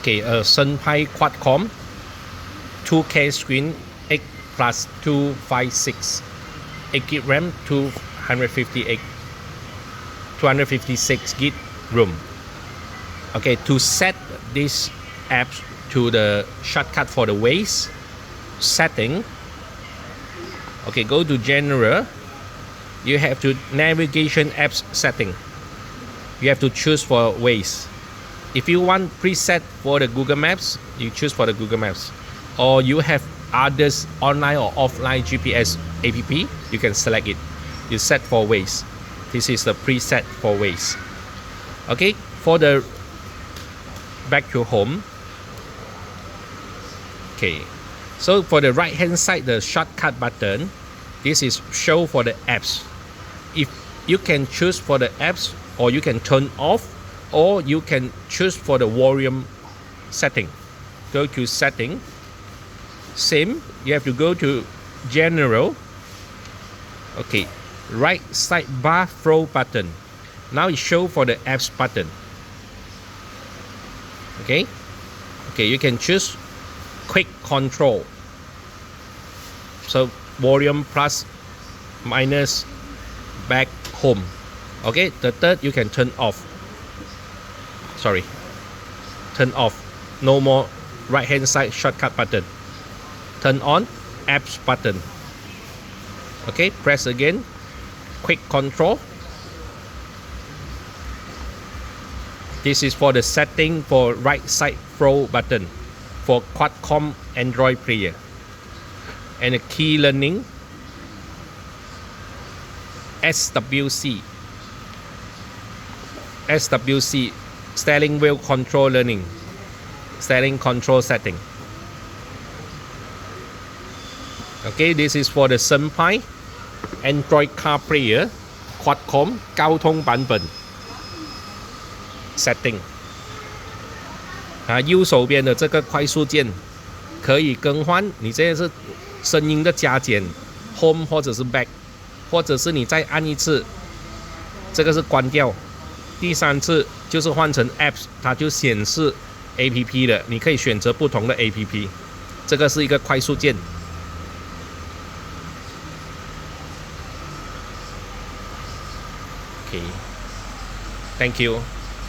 Okay, Senpai Qualcomm 2K screen 8 plus 256 8 gig RAM 256 gig room. Okay, to set this app to the shortcut for the ways setting, okay, go to general. You have to navigation apps setting. You have to choose for ways. If you want preset for the Google Maps, you choose for the Google Maps. Or you have others online or offline GPS app, you can select it. You set for ways. This is the preset for ways. Okay, for the back to home. Okay, so for the right hand side, the shortcut button, this is show for the apps. If you can choose for the apps, or you can turn off, or you can choose for the volume setting. Go to setting. Same, you have to go to general. Okay, right side bar flow button. Now it show for the apps button. Okay, you can choose quick control. So volume plus minus back home. Okay, the third you can turn off. Sorry, turn off. No more right hand side shortcut button. Turn on apps button. Okay, press again. Quick control. This is for the setting for right side flow button for Qualcomm Android player. And the key learning SWC steering wheel control learning, steering control setting. Okay, this is for the Senpai Android car player Qualcomm 交通版本 setting。右手边的这个快速键可以更换，你这个是声音的加减 ，home 或者是 back， 或者是你再按一次，这个是关掉。第三次就是换成 apps， 它就显示 app 了，你可以选择不同的 app。这个是一个快速键。Okay, thank you.